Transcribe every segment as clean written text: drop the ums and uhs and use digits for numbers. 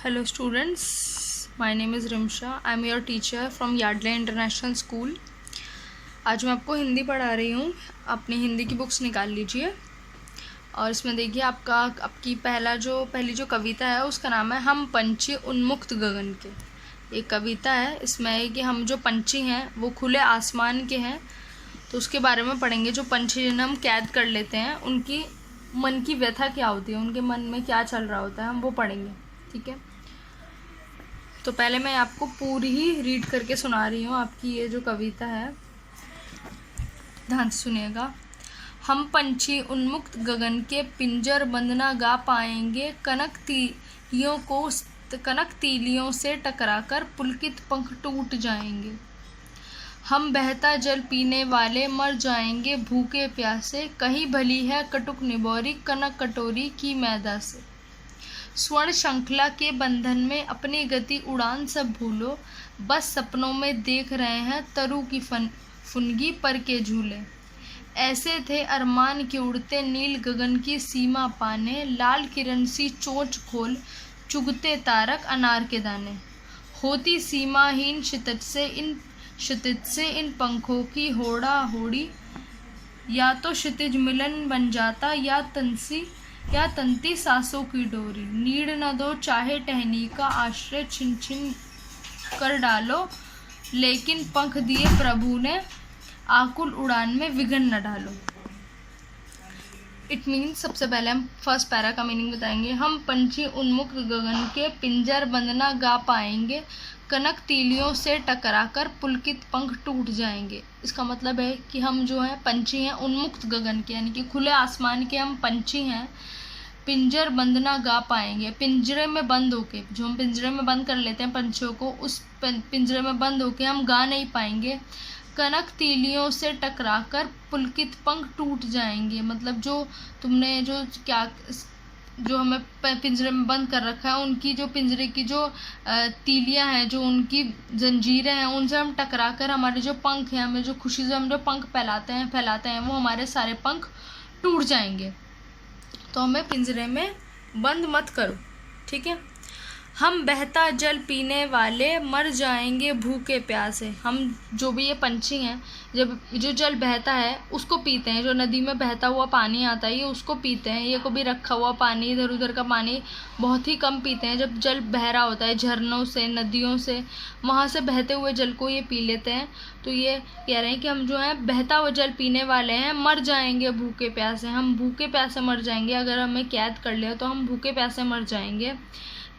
Hello students, my name is Rimsha. I am your teacher from Yardley International School. आज मैं आपको हिंदी पढ़ा रही हूँ. अपनी हिंदी की बुक्स निकाल लीजिए और इसमें देखिए आपकी पहली जो कविता है उसका नाम है हम पंछी उन्मुक्त गगन के. एक कविता है, इसमें है कि हम जो पंछी हैं वो खुले आसमान के हैं, तो उसके बारे में पढ़ेंगे. जो पंछी जिन्हें हम कैद कर लेते हैं उनकी मन की व्यथा क्या होती है, उनके मन में क्या चल रहा होता है, हम वो पढ़ेंगे. ठीक है, तो पहले मैं आपको पूरी ही रीड करके सुना रही हूँ. आपकी ये जो कविता है ध्यान से सुनिएगा. हम पंछी उन्मुक्त गगन के पिंजर बंद ना गा पाएंगे, कनक तीलियों से टकराकर पुलकित पंख टूट जाएंगे. हम बहता जल पीने वाले मर जाएंगे भूखे प्यासे, कहीं भली है कटुक निबोरी कनक कटोरी की मैदा से. स्वर्ण श्रृंखला के बंधन में अपनी गति उड़ान सब भूलो, बस सपनों में देख रहे हैं तरु की फुनगी पर के झूले. ऐसे थे अरमान के उड़ते नील गगन की सीमा पाने, लाल किरण सी चोंच खोल चुगते तारक अनार के दाने. होती सीमाहीन क्षितिज से इन पंखों की होड़ा होड़ी, या तो क्षितिज मिलन बन जाता या तंती सांसों की डोरी. नीड़ न दो चाहे टहनी का आश्रय छिन छिन कर डालो, लेकिन पंख दिए प्रभु ने आकुल उड़ान में विघ्न न डालो. इट मीन्स, सबसे पहले हम फर्स्ट पैरा का मीनिंग बताएंगे. हम पंछी उन्मुक्त गगन के पिंजर बंद ना गा पाएंगे, कनक तीलियों से टकराकर पुलकित पंख टूट जाएंगे. इसका मतलब है कि हम जो है पंछी हैं उन्मुक्त गगन के, यानी कि खुले आसमान के हम पंछी हैं. पिंजर बंद ना गा पाएंगे, पिंजरे में बंद होके, जो हम पिंजरे में बंद कर लेते हैं पंछियों को, उस पिंजरे में बंद होके हम गा नहीं पाएंगे. कनक तीलियों से टकराकर पुलकित पंख टूट जाएंगे. मतलब जो हमें पिंजरे में बंद कर रखा है, उनकी जो पिंजरे की जो तीलियां हैं, जो उनकी जंजीरें हैं, उनसे हम टकरा कर हमारे जो पंख हैं, हमें जो खुशी से हम जो पंख फैलाते हैं वो हमारे सारे पंख टूट जाएंगे. तो हमें पिंजरे में बंद मत करो. ठीक है. हम बहता जल पीने वाले मर जाएंगे भूखे प्यासे. हम जो भी ये पंछी हैं, जब जो जल बहता है उसको पीते हैं. जो नदी में बहता हुआ पानी आता है ये उसको पीते हैं. ये कभी रखा हुआ पानी, इधर उधर का पानी बहुत ही कम पीते हैं. जब जल बह रहा होता है झरनों से, नदियों से, वहाँ से बहते हुए जल को ये पी लेते हैं. तो ये कह रहे हैं कि हम जो है बहता हुआ जल पीने वाले हैं, मर जाएंगे भूखे प्यासे. हम भूखे प्यासे मर जाएंगे. अगर हमें कैद कर लिया तो हम भूखे प्यासे मर जाएंगे.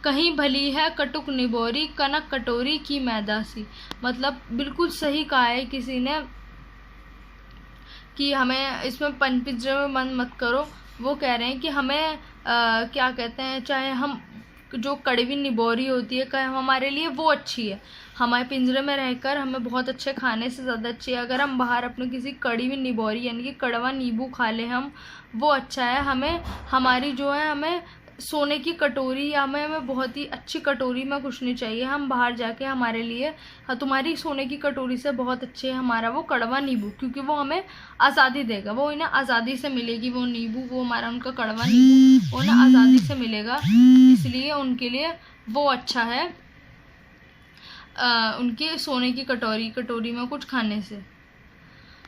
कहीं भली है कटुक निबोरी कनक कटोरी की मैदा सी. मतलब बिल्कुल सही कहा है किसी ने कि हमें इसमें पिंजरे में बंद मत करो. वो कह रहे हैं कि हमें क्या कहते हैं, चाहे हम जो कड़वी निबोरी होती है हमारे लिए वो अच्छी है. हमारे पिंजरे में रहकर हमें बहुत अच्छे खाने से ज़्यादा अच्छी है. अगर हम बाहर अपने किसी कड़वी निबोरी यानी कि कड़वा नींबू खा लें हम, वो अच्छा है. हमें हमारी जो है हमें सोने की कटोरी या हमें बहुत ही अच्छी कटोरी में कुछ नहीं चाहिए. हम बाहर जाके हमारे लिए तुम्हारी सोने की कटोरी से बहुत अच्छे है हमारा वो कड़वा नींबू, क्योंकि वो हमें आज़ादी देगा. वो इन्हें आज़ादी से मिलेगी वो नींबू, वो हमारा उनका कड़वा नींबू वो ना आज़ादी से मिलेगा. इसलिए उनके लिए वो अच्छा है, उनके सोने की कटोरी में कुछ खाने से.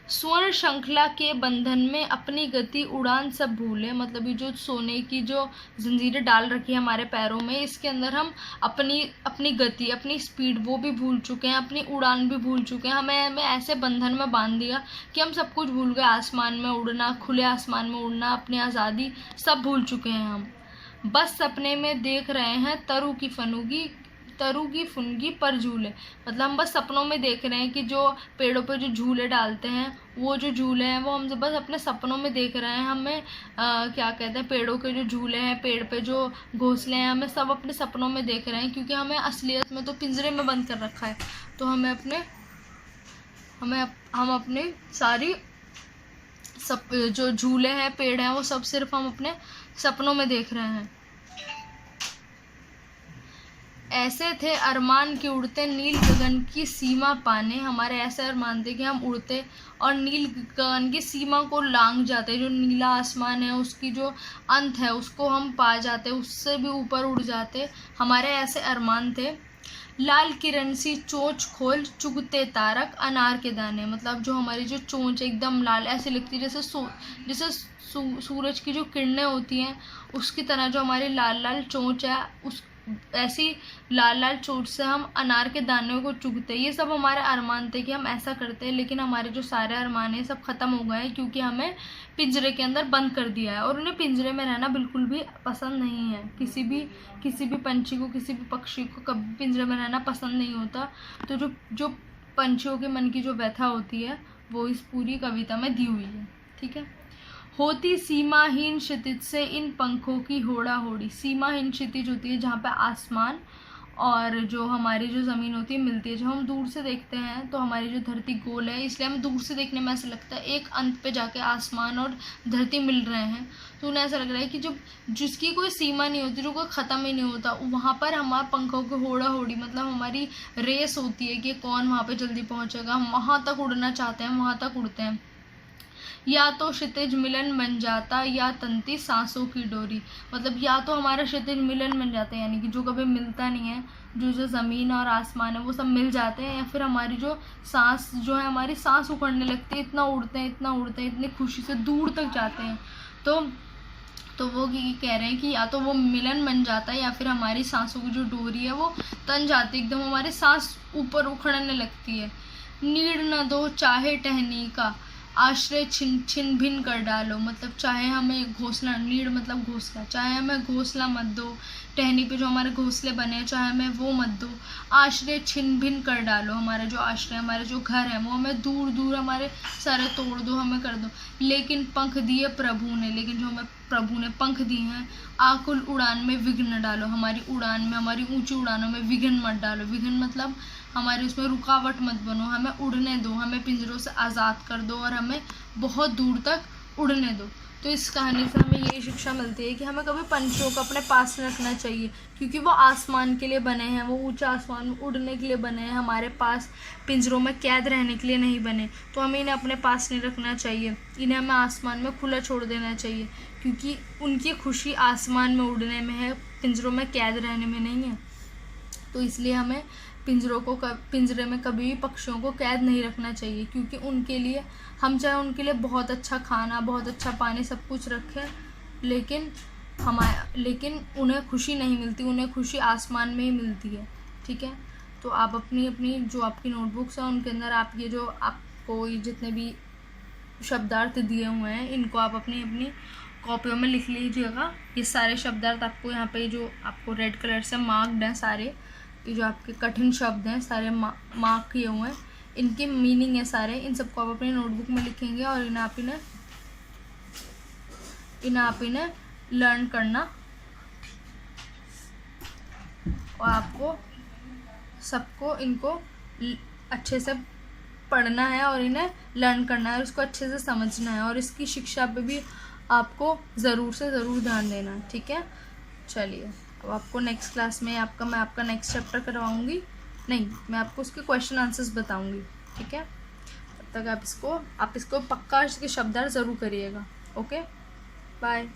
स्वर्ण श्रृंखला के बंधन में अपनी गति उड़ान सब भूले. मतलब ये जो सोने की जो जंजीरें डाल रखी है हमारे पैरों में, इसके अंदर हम अपनी गति, अपनी स्पीड वो भी भूल चुके हैं, अपनी उड़ान भी भूल चुके हैं. हमें ऐसे बंधन में बांध दिया कि हम सब कुछ भूल गए. आसमान में उड़ना, खुले आसमान में उड़ना, अपनी आज़ादी सब भूल चुके हैं हम. बस सपने में देख रहे हैं तरु की फुनगी पर झूले. मतलब हम बस सपनों में देख रहे हैं कि जो पेड़ों पे जो झूले डालते हैं, वो जो झूले हैं वो हम बस अपने सपनों में देख रहे हैं. हमें क्या कहते हैं, पेड़ों के जो झूले हैं, पेड़ पे जो घोंसले हैं, हमें सब अपने सपनों में देख रहे हैं, क्योंकि हमें असलियत में तो पिंजरे में बंद कर रखा है. तो हम अपने सारी सब जो झूले हैं, पेड़ हैं, वो सब सिर्फ हम अपने सपनों में देख रहे हैं. ऐसे थे अरमान के उड़ते नील गगन की सीमा पाने, हमारे ऐसे अरमान थे कि हम उड़ते और नील गगन की सीमा को लांघ जाते, जो नीला आसमान है उसकी जो अंत है उसको हम पा जाते, उससे भी ऊपर उड़ जाते, हमारे ऐसे अरमान थे। लाल किरण सी चोंच खोल चुगते तारक अनार के दाने, मतलब जो हमारी जो चोंच एकदम लाल ऐसी लगती है जैसे सूरज की जो किरणें होती हैं उसकी तरह जो हमारी लाल लाल चोंच है, उस ऐसी लाल लाल चोंच से हम अनार के दानों को चुगते। ये सब हमारे अरमान थे कि हम ऐसा करते हैं, लेकिन हमारे जो सारे अरमान हैं सब ख़त्म हो गए हैं क्योंकि हमें पिंजरे के अंदर बंद कर दिया है। और उन्हें पिंजरे में रहना बिल्कुल भी पसंद नहीं है। किसी भी पंछी को, किसी भी पक्षी को कभी पिंजरे में रहना पसंद नहीं होता। तो जो पंछियों के मन की जो व्यथा होती है वो इस पूरी कविता में दी हुई है। ठीक है। होती सीमाहीन क्षितिज से इन पंखों की होड़ा होड़ी। सीमाहीन क्षितिज होती है जहाँ पे आसमान और जो हमारी जो ज़मीन होती है मिलती है। जब हम दूर से देखते हैं तो हमारी जो धरती गोल है, इसलिए हमें दूर से देखने में ऐसा लगता है एक अंत पे जाके आसमान और धरती मिल रहे हैं। तो उन्हें ऐसा लग रहा है कि जब जिसकी कोई सीमा नहीं होती, जो कोई ख़त्म ही नहीं होता, वहाँ पर हमारे पंखों की होड़ा होड़ी, मतलब हमारी रेस होती है कि कौन वहाँ पर जल्दी पहुँचेगा। हम वहाँ तक उड़ना चाहते हैं, वहाँ तक उड़ते हैं। या तो क्षितिज मिलन बन जाता या तंती सांसों की डोरी, मतलब या तो हमारा क्षितिज मिलन बन जाता है, यानी कि जो कभी मिलता नहीं है, जो ज़मीन और आसमान है वो सब मिल जाते हैं, या फिर हमारी जो सांस जो है, हमारी सांस उखड़ने लगती है, इतना उड़ते हैं इतनी खुशी से दूर तक जाते हैं। तो वो ये कह रहे हैं कि या तो वो मिलन बन जाता है या फिर हमारी सांसों की जो डोरी है वो तन जाती है, एकदम हमारी सांस ऊपर उखड़ने लगती है। नीड़ न दो चाहे टहनी का, आश्रय छिन भिन कर डालो, मतलब चाहे हमें घोंसला, नीड़ मतलब घोंसला, चाहे हमें घोंसला मत दो, टहनी पे जो हमारे घोंसले बने हैं चाहे हमें वो मत दो। आश्रय छिन भिन कर डालो, हमारा जो आश्रय, हमारे जो घर है वो हमें दूर दूर हमारे सारे तोड़ दो, हमें कर दो। लेकिन पंख दिए प्रभु ने, लेकिन जो हमें प्रभु ने पंख दिए हैं, आकुल उड़ान में विघ्न न डालो, हमारी उड़ान में, हमारी ऊंची उड़ानों में विघ्न मत डालो। विघ्न मतलब हमारे उसमें रुकावट मत बनो, हमें उड़ने दो, हमें पिंजरों से आज़ाद कर दो और हमें बहुत दूर तक उड़ने दो। तो इस कहानी से हमें यही शिक्षा मिलती है कि हमें कभी पंछियों को अपने पास में रखना चाहिए, क्योंकि वो आसमान के लिए बने हैं, वो ऊंचा आसमान में उड़ने के लिए बने हैं, हमारे पास पिंजरों में कैद रहने के लिए नहीं बने। तो हमें इन्हें अपने पास नहीं रखना चाहिए, इन्हें हमें आसमान में खुला छोड़ देना चाहिए, क्योंकि उनकी खुशी आसमान में उड़ने में है, पिंजरों में कैद रहने में नहीं है। तो इसलिए हमें पिंजरे में कभी भी पक्षियों को कैद नहीं रखना चाहिए, क्योंकि उनके लिए हम चाहे उनके लिए बहुत अच्छा खाना, बहुत अच्छा पानी, सब कुछ रखें, लेकिन उन्हें खुशी नहीं मिलती, उन्हें खुशी आसमान में ही मिलती है। ठीक है। तो आप अपनी जो आपकी नोटबुक्स हैं उनके अंदर आप ये जो आपको ये जितने भी शब्दार्थ दिए हुए हैं इनको आप अपनी कॉपियों में लिख लीजिएगा। ये सारे शब्दार्थ आपको यहाँ पे जो आपको रेड कलर से मार्क्ड हैं, सारे ये जो आपके कठिन शब्द हैं सारे मार्क किए हुए हैं, इनके मीनिंग है सारे, इन सबको आप अपनी नोटबुक में लिखेंगे और इन्हें आप इन्हें लर्न करना, और आपको सबको इनको अच्छे से पढ़ना है और इन्हें लर्न करना है, उसको अच्छे से समझना है, और इसकी शिक्षा पे भी आपको ज़रूर से ज़रूर ध्यान देना है। ठीक है। चलिए, अब आपको नेक्स्ट क्लास में मैं आपका नेक्स्ट चैप्टर करवाऊँगी, नहीं, मैं आपको उसके क्वेश्चन आंसर्स बताऊँगी। ठीक है। तब तक आप इसको पक्का इसके शब्दार्थ ज़रूर करिएगा। Okay, bye.